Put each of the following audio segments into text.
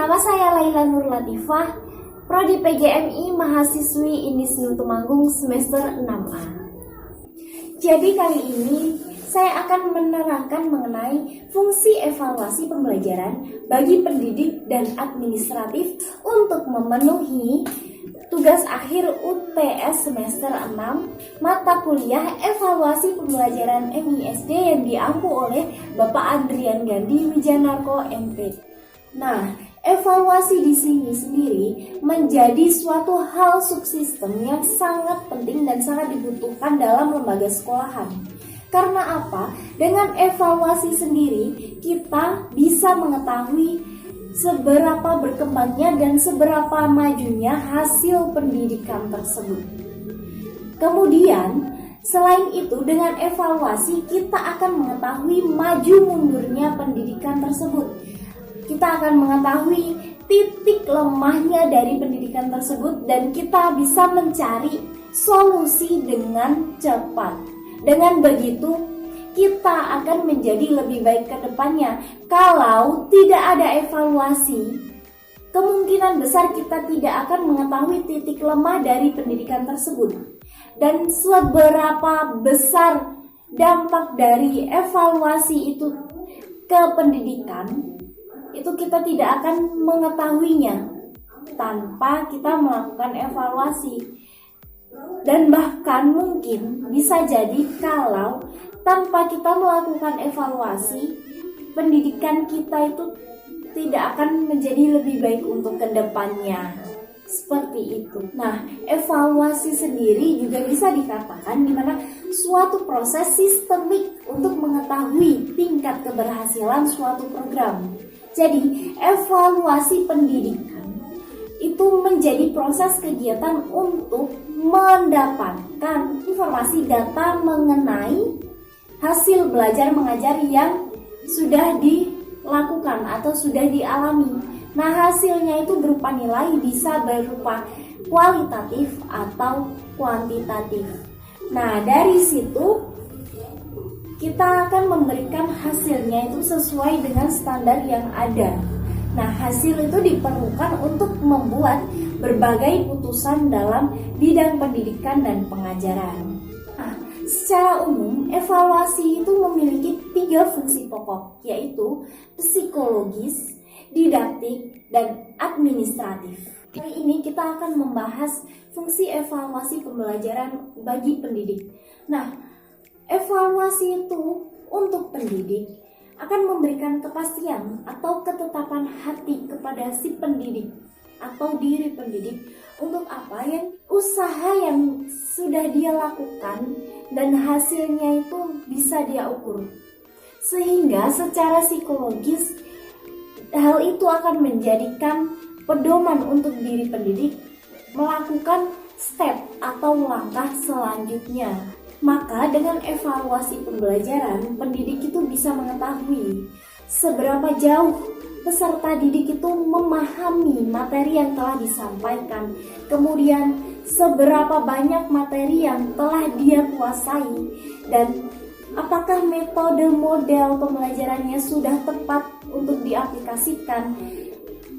Nama saya Laila Nur Latifah, Prodi PGMI Mahasiswi Indisnu Tumanggung semester 6A. Jadi kali ini saya akan menerangkan mengenai fungsi evaluasi pembelajaran bagi pendidik dan administratif untuk memenuhi tugas akhir UTS semester 6 mata kuliah evaluasi pembelajaran MISD yang diampu oleh Bapak Adrian Gandhi Wijanarko MP. Nah, evaluasi di sini sendiri menjadi suatu hal subsistem yang sangat penting dan sangat dibutuhkan dalam lembaga sekolahan. Karena apa? Dengan evaluasi sendiri kita bisa mengetahui seberapa berkembangnya dan seberapa majunya hasil pendidikan tersebut. Kemudian, selain itu dengan evaluasi kita akan mengetahui maju mundurnya pendidikan tersebut. Kita akan mengetahui titik lemahnya dari pendidikan tersebut dan kita bisa mencari solusi dengan cepat. Dengan begitu, kita akan menjadi lebih baik ke depannya. Kalau tidak ada evaluasi, kemungkinan besar kita tidak akan mengetahui titik lemah dari pendidikan tersebut. Dan seberapa besar dampak dari evaluasi itu ke pendidikan, itu kita tidak akan mengetahuinya tanpa kita melakukan evaluasi. Dan bahkan mungkin bisa jadi kalau tanpa kita melakukan evaluasi, pendidikan kita itu tidak akan menjadi lebih baik untuk kedepannya. Seperti itu. Nah, evaluasi sendiri juga bisa dikatakan di mana suatu proses sistemik untuk mengetahui tingkat keberhasilan suatu program. Jadi, evaluasi pendidikan itu menjadi proses kegiatan untuk mendapatkan informasi data mengenai hasil belajar mengajar yang sudah dilakukan atau sudah dialami. Nah, hasilnya itu berupa nilai, bisa berupa kualitatif atau kuantitatif. Nah, dari situ kita akan memberikan hasilnya itu sesuai dengan standar yang ada. Nah, hasil itu diperlukan untuk membuat berbagai putusan dalam bidang pendidikan dan pengajaran. Nah, secara umum, evaluasi itu memiliki 3 fungsi pokok, yaitu psikologis, didaktik, dan administratif. Kali ini kita akan membahas fungsi evaluasi pembelajaran bagi pendidik. Nah, evaluasi itu untuk pendidik akan memberikan kepastian atau ketetapan hati kepada si pendidik atau diri pendidik untuk apa yang usaha yang sudah dia lakukan dan hasilnya itu bisa dia ukur. Sehingga secara psikologis hal itu akan menjadikan pedoman untuk diri pendidik melakukan step atau langkah selanjutnya. Maka dengan evaluasi pembelajaran, pendidik itu bisa mengetahui seberapa jauh peserta didik itu memahami materi yang telah disampaikan. Kemudian seberapa banyak materi yang telah dia kuasai dan apakah metode model pembelajarannya sudah tepat untuk diaplikasikan.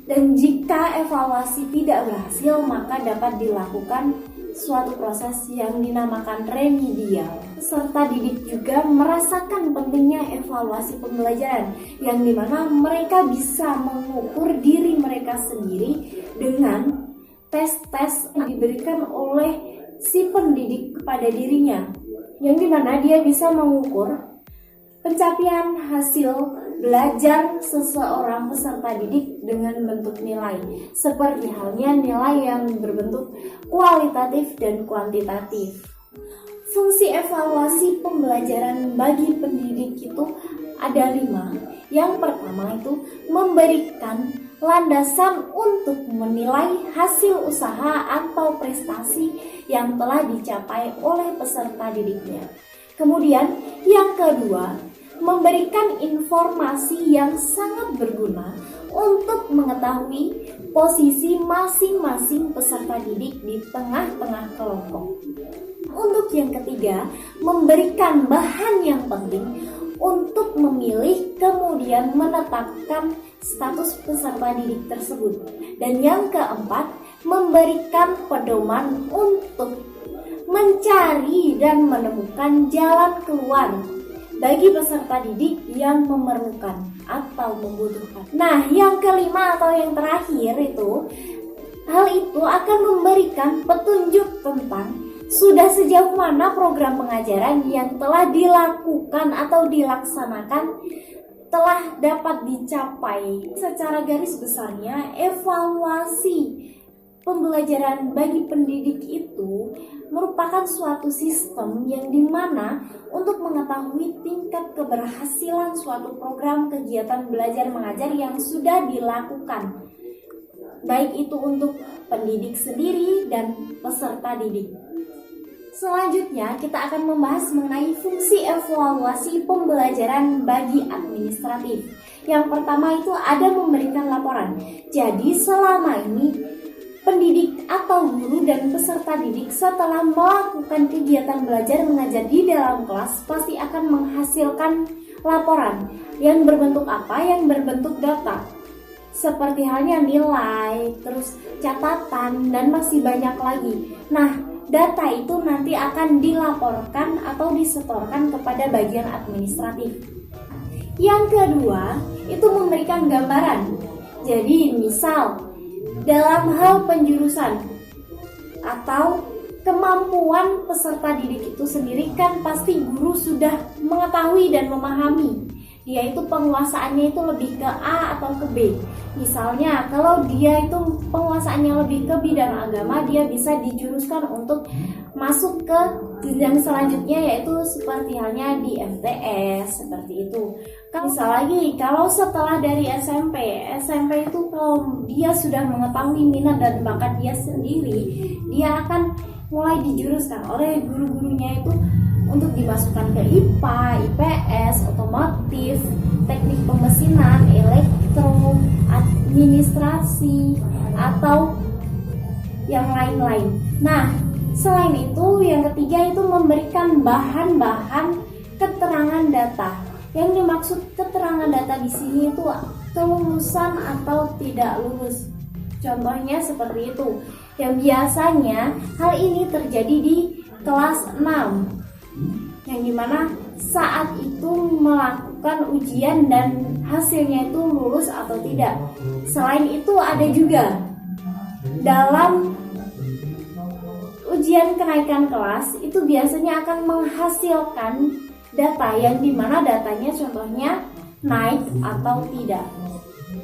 Dan jika evaluasi tidak berhasil, maka dapat dilakukan suatu proses yang dinamakan remedial. Peserta didik juga merasakan pentingnya evaluasi pembelajaran, yang dimana mereka bisa mengukur diri mereka sendiri dengan tes-tes yang diberikan oleh si pendidik kepada dirinya, yang dimana dia bisa mengukur pencapaian hasil belajar seseorang peserta didik dengan bentuk nilai, seperti halnya nilai yang berbentuk kualitatif dan kuantitatif. Fungsi evaluasi pembelajaran bagi pendidik itu ada 5. Yang pertama itu memberikan landasan untuk menilai hasil usaha atau prestasi yang telah dicapai oleh peserta didiknya. Kemudian yang kedua, memberikan informasi yang sangat berguna untuk mengetahui posisi masing-masing peserta didik di tengah-tengah kelompok. Untuk yang ketiga, memberikan bahan yang penting untuk memilih kemudian menetapkan status peserta didik tersebut. Dan yang keempat, memberikan pedoman untuk mencari dan menemukan jalan keluar bagi peserta didik yang memerlukan atau membutuhkan. Nah, yang kelima atau yang terakhir hal itu akan memberikan petunjuk tentang sudah sejauh mana program pengajaran yang telah dilakukan atau dilaksanakan telah dapat dicapai. Secara garis besarnya, evaluasi pembelajaran bagi pendidik itu merupakan suatu sistem yang dimana untuk mengetahui tingkat keberhasilan suatu program kegiatan belajar mengajar yang sudah dilakukan, baik itu untuk pendidik sendiri dan peserta didik. Selanjutnya kita akan membahas mengenai fungsi evaluasi pembelajaran bagi administratif. Yang pertama itu ada memberikan laporan. Jadi selama ini pendidik atau guru dan peserta didik setelah melakukan kegiatan belajar mengajar di dalam kelas pasti akan menghasilkan laporan yang berbentuk apa? Yang berbentuk data. Seperti halnya nilai, terus catatan, dan masih banyak lagi. Nah, data itu nanti akan dilaporkan atau disetorkan kepada bagian administratif. Yang kedua, itu memberikan gambaran. Jadi, misal dalam hal penjurusan atau kemampuan peserta didik itu sendiri kan pasti guru sudah mengetahui dan memahami, yaitu penguasaannya itu lebih ke A atau ke B. Misalnya kalau dia itu penguasaannya lebih ke bidang agama, dia bisa dijuruskan untuk masuk ke jenjang selanjutnya, yaitu seperti halnya di MTS, seperti itu. Misal lagi kalau setelah dari SMP itu kalau dia sudah mengetahui minat dan bakat dia sendiri, dia akan mulai dijuruskan oleh guru-gurunya itu untuk dimasukkan ke IPA, IPS, otomotif, teknik pemesinan, elektro, administrasi, atau yang lain-lain. Nah, selain itu yang ketiga itu memberikan bahan-bahan keterangan data. Yang dimaksud keterangan data di sini itu kelulusan atau tidak lulus. Contohnya seperti itu. Yang biasanya hal ini terjadi di kelas 6. Yang dimana saat itu melakukan ujian dan hasilnya itu lulus atau tidak. Selain itu ada juga dalam ujian kenaikan kelas itu biasanya akan menghasilkan data yang dimana datanya contohnya naik atau tidak.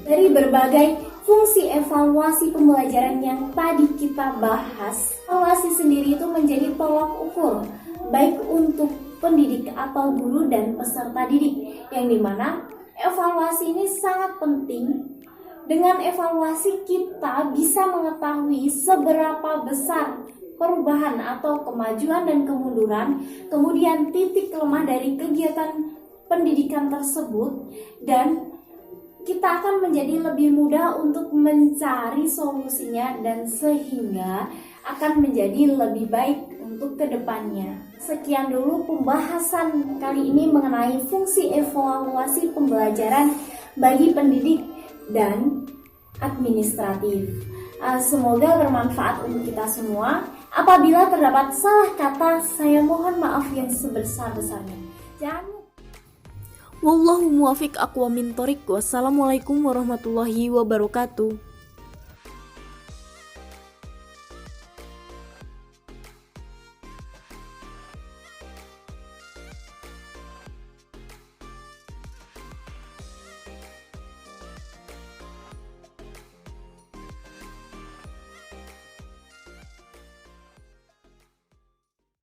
Dari berbagai fungsi evaluasi pembelajaran yang tadi kita bahas, evaluasi sendiri itu menjadi tolak ukur baik untuk pendidik atau guru dan peserta didik, yang dimana evaluasi ini sangat penting. Dengan evaluasi kita bisa mengetahui seberapa besar perubahan atau kemajuan dan kemunduran, kemudian titik lemah dari kegiatan pendidikan tersebut, dan kita akan menjadi lebih mudah untuk mencari solusinya dan sehingga akan menjadi lebih baik untuk kedepannya. Sekian dulu pembahasan kali ini mengenai fungsi evaluasi pembelajaran bagi pendidik dan administratif. Semoga bermanfaat untuk kita semua. Apabila terdapat salah kata, saya mohon maaf yang sebesar-besarnya. Wallahu muwaffiq aqwamit thoriq. Wassalamualaikum warahmatullahi wabarakatuh.